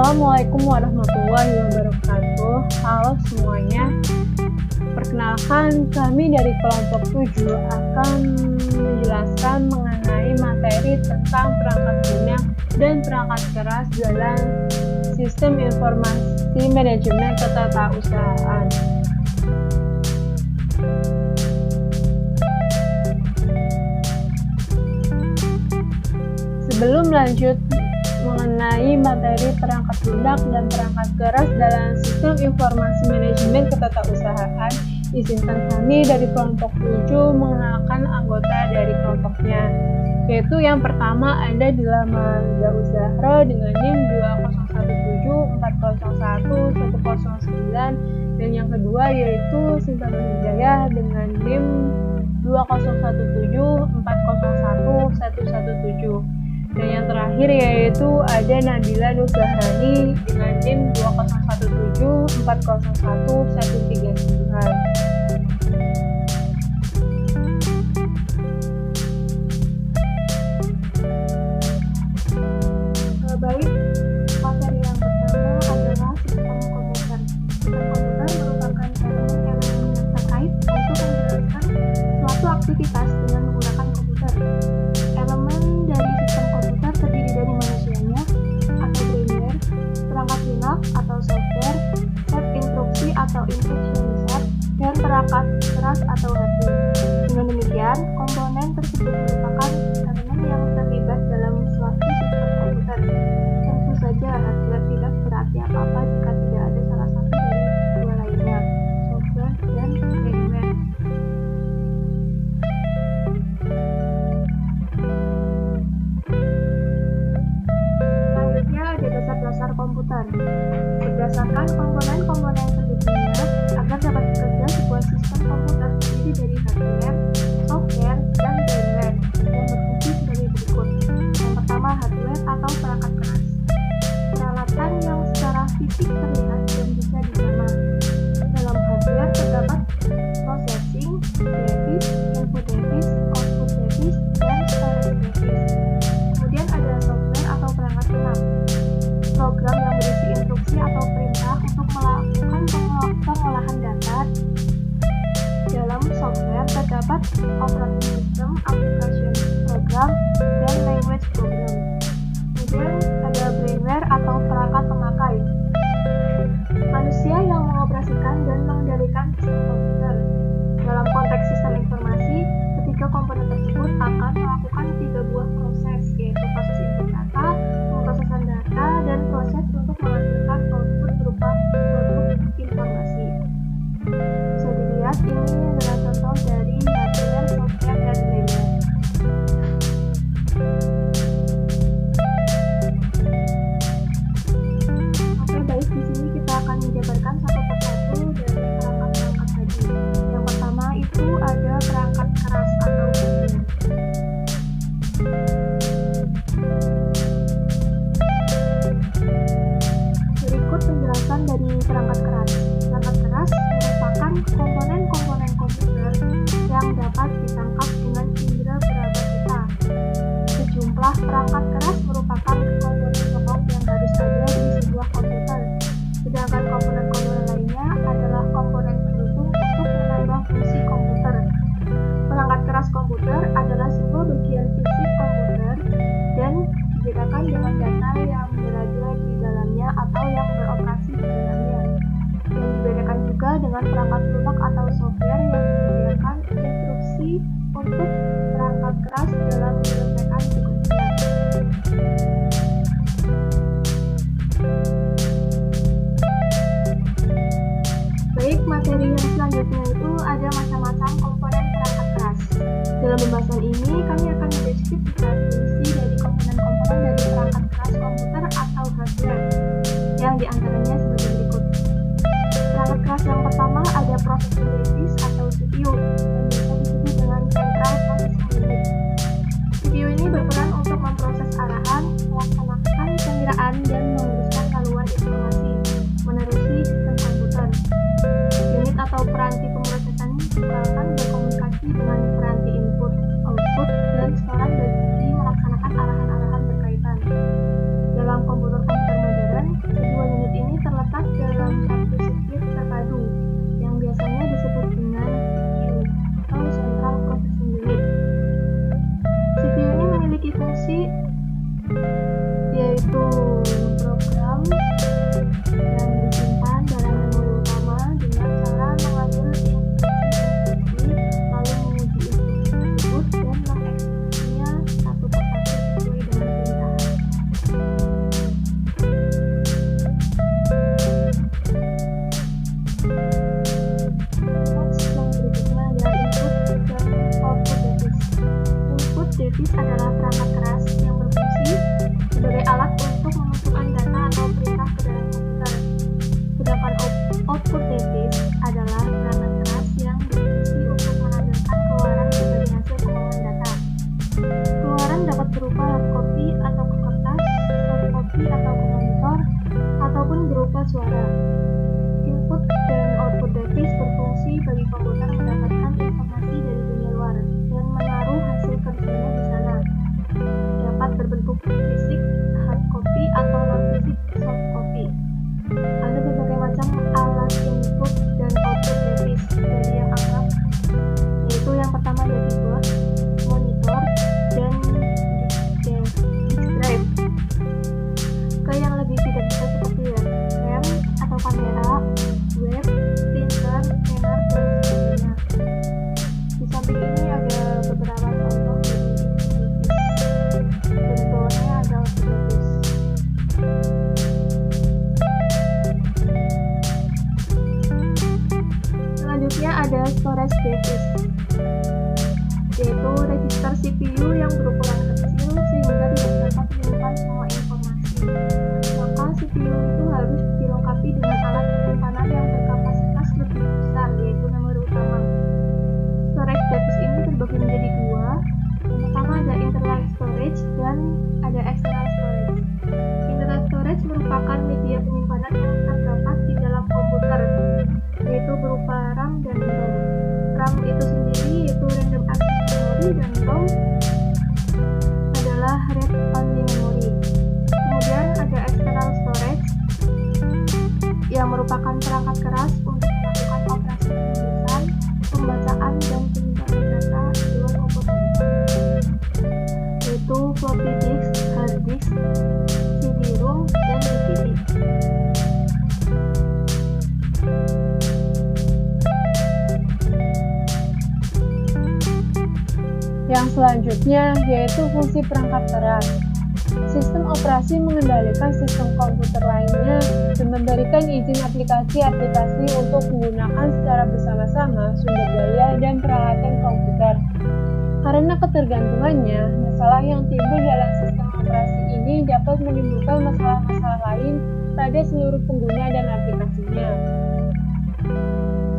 Assalamualaikum warahmatullahi wabarakatuh. Halo semuanya. Perkenalkan, kami dari kelompok 7 akan menjelaskan mengenai materi tentang perangkat lunak dan perangkat keras dalam sistem informasi manajemen ketatausahaan. Sebelum lanjut mengenai materi perangkat lunak dan perangkat keras dalam sistem informasi manajemen ketatausahaan, izinkan kami dari kelompok 7 mengenalkan anggota dari kelompoknya, yaitu yang pertama ada di Lamanda Uzahra dengan NIM 20174011109, dan yang kedua yaitu Sinta Hidayah dengan NIM 20174011117. Dan yang terakhir yaitu ada Nabila Nur Zahrani dengan NIM 20174011139. Baik, materi yang pertama adalah sistem komputer. Sistem komputer merupakan elemen-elemen yang terkait untuk menjalankan suatu aktivitas dengan menggunakan komputer. Elemen dari sistem komputer terdiri dari manusianya atau brainware, perangkat lunak atau software, set instruksi atau instruction set, dan perangkat keras atau hardware. Dengan demikian, komponen tersebut merupakan elemen yang terlibat dalam suatu sistem komputer. Tentu saja, hardware tidak berarti apa-apa jika tidak ada salah satu dari dua lainnya, software dan brainware. Selanjutnya ada dasar-dasar komputer. Berdasarkan komponen-komponen pendukungnya, agar dapat bekerja, sebuah sistem komputer terdiri dari hardware, software, dan brainware yang berfungsi sebagai berikut. Yang pertama, hardware atau perangkat keras. Peralatan yang secara fisik terlihat dan bisa dijamah. Dalam hardware terdapat processing device, input device, output device, dan storage device. Kemudian ada software atau perangkat lunak. Program yang berisi instruksi atau perintah untuk melakukan pengolahan data. Dalam software terdapat operating system, application program, dan language program. Kemudian ada brainware atau perangkat pemakai. Manusia yang mengoperasikan dan mengendalikan sistem komputer. Dalam konteks sistem informasi, ketiga komponen tersebut akan melakukan 3 buah proses, yaitu proses input data, pemrosesan data, dan proses untuk menghasilkan output berupa produk informasi. Bisa dilihat, ini adalah contoh dari hardware, software, dan brainware. Oke, baik, di sini kita akan menjabarkan satu persatu dari perangkat-perangkat tadi. Yang pertama itu ada perangkat keras atau hardware. Berikut penjelasan dari perangkat keras. Perangkat keras merupakan komponen-komponen komputer yang dapat ditangkap dengan indera peraba kita. Sejumlah perangkat keras merupakan komponen pokok yang harus ada di sebuah komputer. Sedangkan komponen-komponen lainnya adalah komponen pendukung untuk menambah fungsi komputer. Perangkat keras komputer adalah sebuah bagian fisik komputer dan dibedakan dengan data yang berada di dalamnya atau yang beroperasi di dalamnya. Dan dibedakan juga dengan perangkat lunak atau software yang menyediakan instruksi untuk perangkat keras dalam menyelesaikan tugasnya. Baik, materi yang selanjutnya itu ada macam-macam komponen perangkat keras. Dalam pembahasan ini, kami akan mendeskripsikan fungsi dari komponen-komponen dari perangkat keras komputer atau hardware, yang diantaranya sebagai berikut. Perangkat keras yang pertama ada processing device atau CPU, yang bisa disebut dengan Central Processing Unit. CPU ini berperan untuk memproses arahan, melaksanakan pengiraan, dan menguruskan haluan informasi menerusi sistem komputer. Unit atau peranti pemrosesan digunakan berkomunikasi dengan peranti input, output, dan storan bagi melaksanakan arahan-arahan berkaitan. Dalam komputer-komputer modern, device adalah perangkat keras yang berfungsi sebagai alat untuk memasukkan data atau perintah ke dalam komputer. Sedangkan output device adalah perangkat keras yang berfungsi untuk menampilkan keluaran sebagai hasil pengolahan data. Keluaran dapat berupa hard copy atau ke kertas, soft copy atau ke monitor, ataupun berupa suara. Input dan output device berfungsi bagi komputer mendapatkan informasi dari dunia luar dan menaruh hasil kerjanya di sana. Dapat berbentuk fisik hard copy atau non-fisik soft copy. Ada berbagai macam alat input dan output device dari yang akrab, yaitu yang pertama ada keyboard, monitor, dan disk drive. Ke yang lebih tidak bisa seperti RAM atau kamera, web, printer, scanner, dan sebagainya. Di samping ini ada beberapa contoh dari device. Dan di bawahnya ada output device. Selanjutnya ada storage device, yaitu register CPU yang berukuran kecil sehingga tidak dapat menyimpan semua informasi. Maka CPU itu harus dilengkapi dengan alat penyimpanan yang berkapasitas lebih besar, yaitu memori utama. Storage device ini terbagi menjadi dua. Yang pertama ada internal storage dan ada external storage. Internal storage merupakan media penyimpanan yang terdapat di dalam komputer, yaitu berupa RAM dan ROM. RAM itu sendiri yaitu random access memory dan ROM adalah read only memory. Kemudian ada external storage yang merupakan perangkat keras untuk melakukan operasi penulisan, pembacaan, dan penyimpanan data di luar komputer, yaitu floppy disk, hard disk, CD-ROM, dan DVD. Yang selanjutnya yaitu fungsi perangkat keras. Sistem operasi mengendalikan sistem komputer lainnya dan memberikan izin aplikasi-aplikasi untuk menggunakan secara bersama-sama sumber daya dan peralatan komputer. Karena ketergantungannya, masalah yang timbul dalam sistem operasi ini dapat menimbulkan masalah-masalah lain pada seluruh pengguna dan aplikasinya.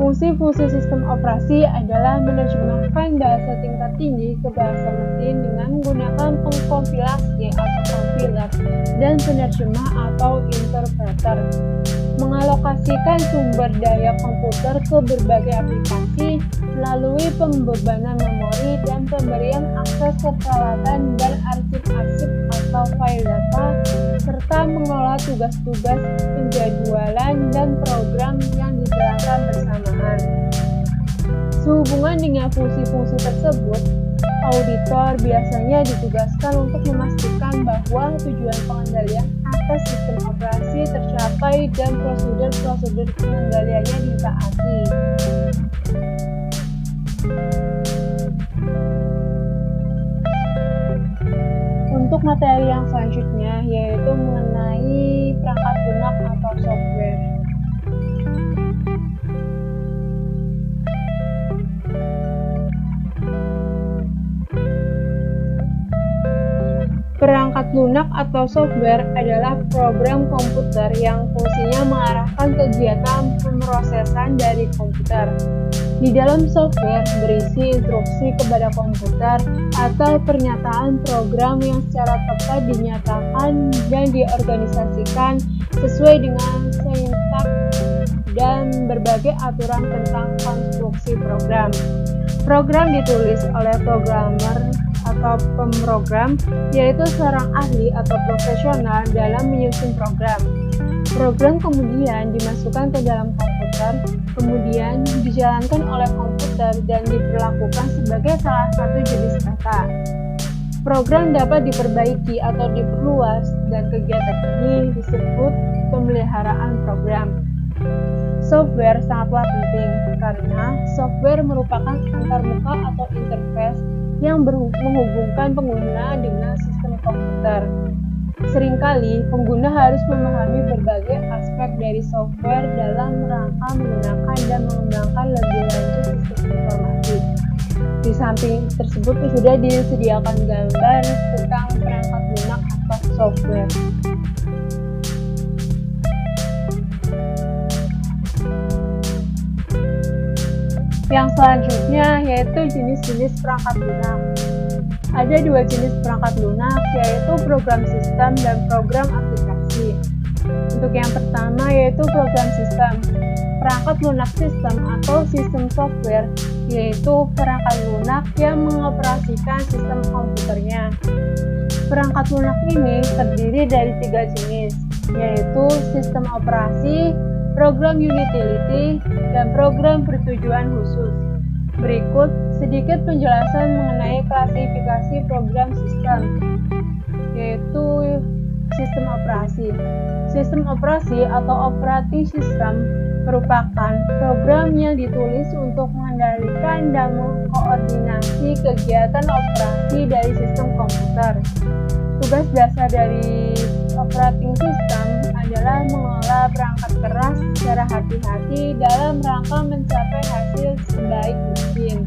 Fungsi-fungsi sistem operasi adalah menerjemahkan bahasa tingkat tinggi ke bahasa mesin dengan menggunakan pengkompilasi atau compiler dan penerjemah atau interpreter, mengalokasikan sumber daya komputer ke berbagai aplikasi melalui pembebanan memori dan pemberian akses ke peralatan dan arsip-arsip atau file data, serta mengelola tugas-tugas penjadwalan dan program yang dijalankan bersamaan. Sehubungan dengan fungsi-fungsi tersebut, auditor biasanya ditugaskan untuk memastikan bahwa tujuan pengendalian atas sistem operasi tercapai dan prosedur-prosedur pengendaliannya ditaati. Untuk materi yang selanjutnya yaitu mengenai perangkat lunak atau software. Perangkat lunak atau software adalah program komputer yang fungsinya mengarahkan kegiatan pemrosesan dari komputer. Di dalam software berisi instruksi kepada komputer atau pernyataan program yang secara tepat dinyatakan dan diorganisasikan sesuai dengan sintaks dan berbagai aturan tentang konstruksi program. Program ditulis oleh programmer atau pemrogram, yaitu seorang ahli atau profesional dalam menyusun program. Program kemudian dimasukkan ke dalam komputer, kemudian dijalankan oleh komputer dan diperlakukan sebagai salah satu jenis data. Program dapat diperbaiki atau diperluas dan kegiatan ini disebut pemeliharaan program. Software sangatlah penting karena software merupakan antarmuka atau interface yang menghubungkan pengguna dengan sistem komputer. Seringkali, pengguna harus memahami berbagai aspek dari software dalam rangka menggunakan dan mengembangkan lebih lanjut sistem informasi. Di samping tersebut sudah disediakan gambar tentang perangkat lunak atau software. Yang selanjutnya yaitu jenis-jenis perangkat lunak. Ada dua jenis perangkat lunak, yaitu program sistem dan program aplikasi. Untuk yang pertama yaitu program sistem. Perangkat lunak sistem atau sistem software yaitu perangkat lunak yang mengoperasikan sistem komputernya. Perangkat lunak ini terdiri dari 3 jenis, yaitu sistem operasi, program utility, dan program bertujuan khusus. Berikut sedikit penjelasan mengenai klasifikasi program sistem, yaitu sistem operasi. Sistem operasi atau operating system merupakan program yang ditulis untuk mengendalikan dan mengkoordinasi kegiatan operasi dari sistem komputer. Tugas dasar dari operating system adalah mengelola perangkat keras secara hati-hati dalam rangka mencapai hasil sebaik mungkin.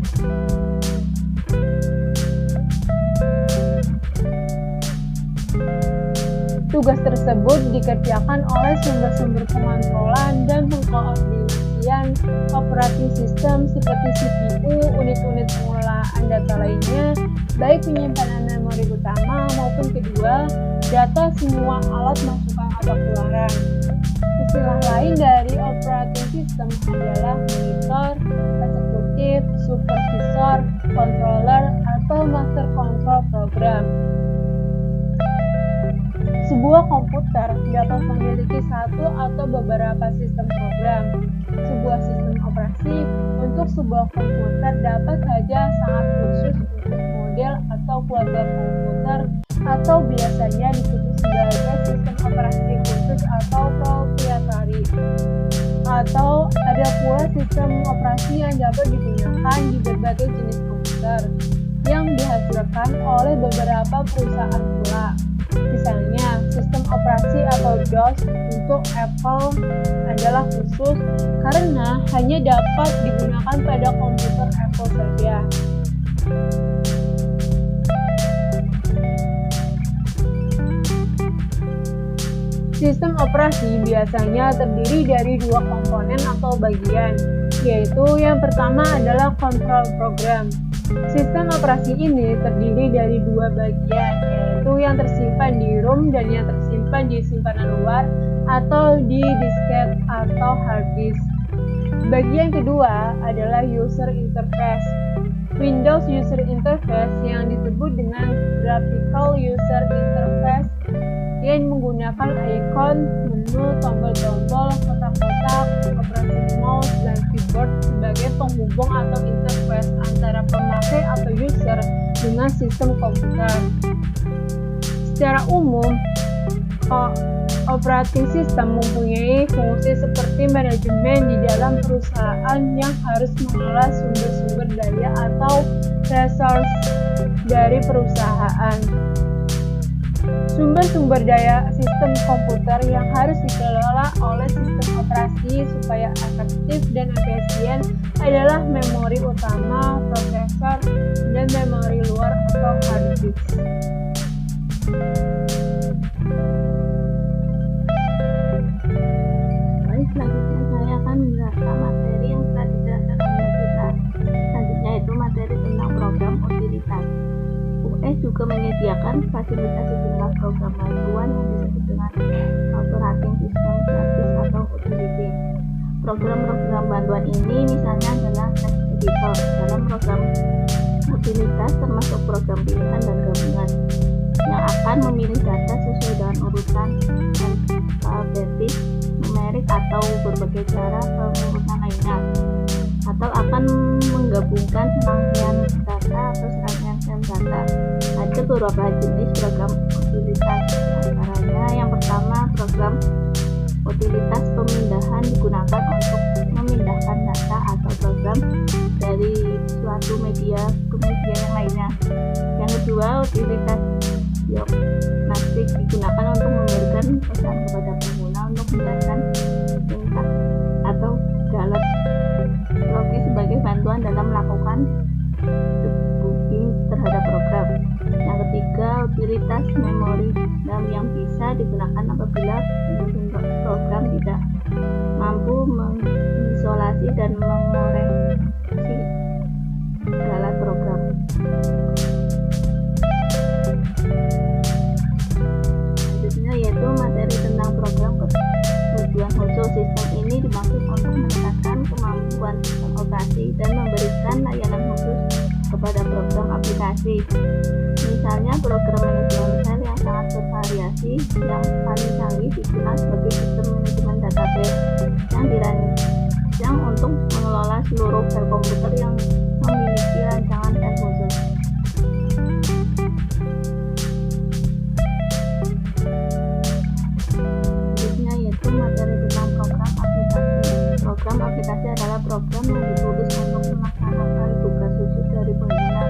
Tugas tersebut dikerjakan oleh sumber-sumber pengontrolan dan pengkoordinasian operating system seperti CPU, unit-unit pengelolaan data lainnya, baik penyimpanan memori utama maupun kedua, data semua alat masukan atau keluaran. Istilah lain dari operating system adalah monitor, eksekutif, supervisor, controller, atau master control program. Sebuah komputer dapat memiliki satu atau beberapa sistem program. Sebuah sistem operasi untuk sebuah komputer dapat saja sangat khusus untuk model atau keluarga komputer, atau biasanya disebut sebagai sistem operasi khusus atau proprietary. Atau ada pula sistem operasi yang dapat digunakan di berbagai jenis komputer yang dihasilkan oleh beberapa perusahaan pula. Misalnya, sistem operasi atau DOS untuk Apple adalah khusus karena hanya dapat digunakan pada komputer Apple saja. Sistem operasi biasanya terdiri dari 2 komponen atau bagian, yaitu yang pertama adalah control program. Sistem operasi ini terdiri dari 2 bagian, yaitu yang tersimpan di ROM dan yang tersimpan di simpanan luar atau di disket atau hard disk. Bagian kedua adalah user interface. Windows user interface yang disebut dengan graphical user interface yang menggunakan icon, menu, tombol-tombol, kotak-kotak, operasi mouse, dan keyboard sebagai penghubung atau interface antara pemakai atau user dengan sistem komputer. Secara umum, operating system mempunyai fungsi seperti manajemen di dalam perusahaan yang harus mengelola sumber-sumber daya atau resource dari perusahaan. Sumber-sumber daya sistem komputer yang harus dikelola oleh sistem operasi supaya efektif dan efisien adalah memori utama, prosesor, dan memori luar atau hard disk. Baik, selanjutnya saya akan menjelaskan materi yang telah dijelaskan oleh kita. Selanjutnya itu materi tentang program utilitas. US juga menyediakan fasilitas sejumlah program bantuan yang disebut dengan operating system service atau utility. Program-program bantuan ini misalnya adalah text editor. Dalam program utilitas termasuk program pilihan dan gabungan yang akan memilih data sesuai dengan urutan alfabetik, numerik, atau berbagai cara pengurutan lainnya, atau akan menggabungkan serangkaian data atau serangkaian sel data. Ada beberapa jenis program utilitas, antaranya yang pertama program utilitas pemindahan digunakan untuk memindahkan data atau program dari suatu media ke media yang lainnya. Yang kedua, utilitas diagnostik digunakan untuk memberikan pesan kepada pengguna untuk menjelaskan tingkat atau dalam logis sebagai bantuan dalam melakukan terhadap program. Yang ketiga, utilitas memori RAM yang bisa digunakan apabila penyusun program tidak mampu mengisolasi dan mengoreksi segala program. Selanjutnya yaitu materi tentang program tujuan khusus. Sistem ini dimaksud untuk meningkatkan kemampuan sistem operasi dan memberikan layanan khusus kepada program aplikasi. Misalnya program manajemen file yang sangat bervariasi, yang paling canggih dikenal sebagai sistem manajemen database yang dirancang untuk mengelola seluruh file komputer yang memiliki rancangan file khusus. Selanjutnya yaitu materi tentang program aplikasi. Program aplikasi adalah program yang ditulis untuk melaksanakan tugas khusus dari pengguna.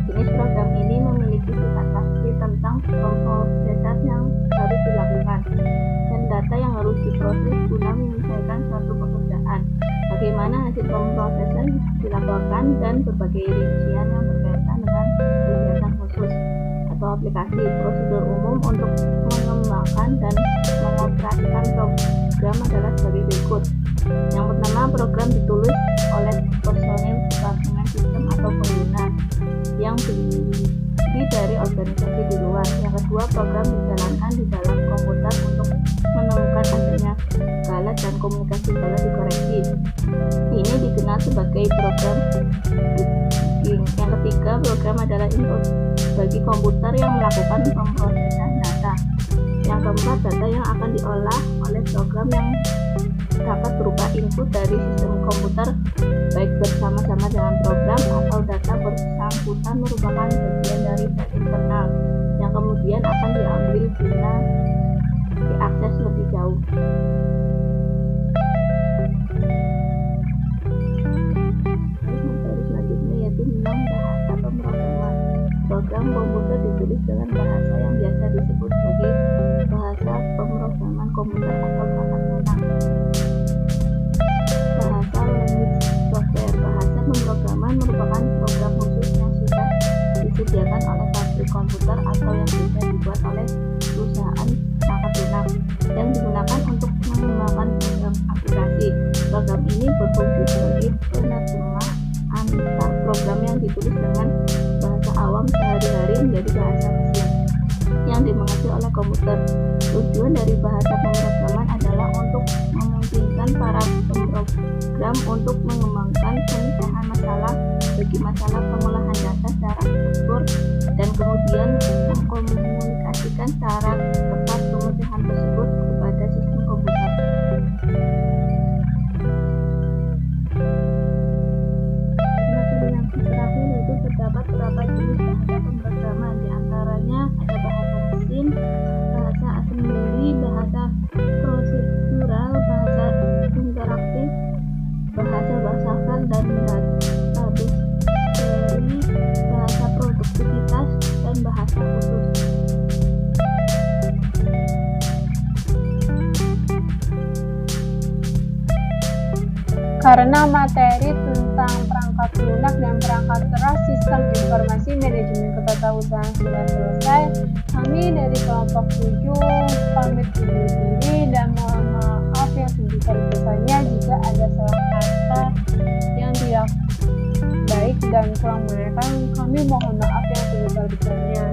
Jenis program ini memiliki sifat pasti tentang pemrosesan yang harus dilakukan dan data yang harus diproses guna menyelesaikan suatu pekerjaan. Bagaimana hasil pemrosesan dilakukan dan berbagai rincian yang berkaitan dengan kegiatan khusus atau aplikasi. Prosedur umum untuk mengembangkan dan mengoperasikan program adalah sebagai berikut. Yang pertama, program ditulis oleh personil departemen sistem atau pengguna yang terdiri dari organisasi di luar. Yang kedua, program dijalankan di dalam komputer untuk menemukan adanya galat dan komunikasi galat dikoreksi. Ini dikenal sebagai program debugging. Yang ketiga, program adalah input bagi komputer yang melakukan pemrosesan data. Yang keempat, data yang akan diolah oleh program yang dapat berupa input dari sistem komputer baik bersama-sama dengan program atau data bersangkutan merupakan bagian dari file internal yang kemudian akan diambil guna diakses lebih jauh. Materi selanjutnya yaitu tentang bahasa pemrograman. Program komputer ditulis dengan bahasa yang biasa disebut sebagai bahasa pemrograman komputer atau perangkat lunak. Bahasa language software. Bahasa pemrograman merupakan program khusus yang sudah disediakan oleh pabrik komputer atau yang bisa dibuat oleh perusahaan perangkat lunak yang digunakan untuk mengembangkan program aplikasi. Program ini berfungsi sebagai penerjemah antar program yang ditulis dengan bahasa awam sehari-hari menjadi bahasa mesin yang dimengerti oleh komputer. Tujuan dari bahasa pemrograman adalah untuk memungkinkan para pemrogram untuk mengembangkan pemecahan masalah bagi masalah pengolahan data secara struktur dan kemudian mengkomunikasikan secara tepat pemecahan tersebut kepada sistem komputer. Materi yang terakhir yaitu terdapat beberapa jenis bahasa pemrograman, di antaranya ada bahasa mesin, bahasa assembly, bahasa prosedural, bahasa interaktif, bahasa file dan database query, bahasa produktivitas, dan bahasa khusus. Karena materi tentang perangkat lunak dan perangkat keras sistem informasi manajemen ketatausahaan sudah selesai, kami dari kelompok 7 pamit undur diri dan mohon maaf yang sebesar-besarnya jika ada salah kata yang tidak baik dan kurang mengenakan. Kami mohon maaf yang sebesar-besarnya.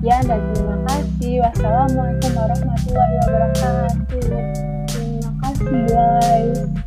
Ya, dan terima kasih. Wassalamualaikum warahmatullahi wabarakatuh. Terima kasih guys.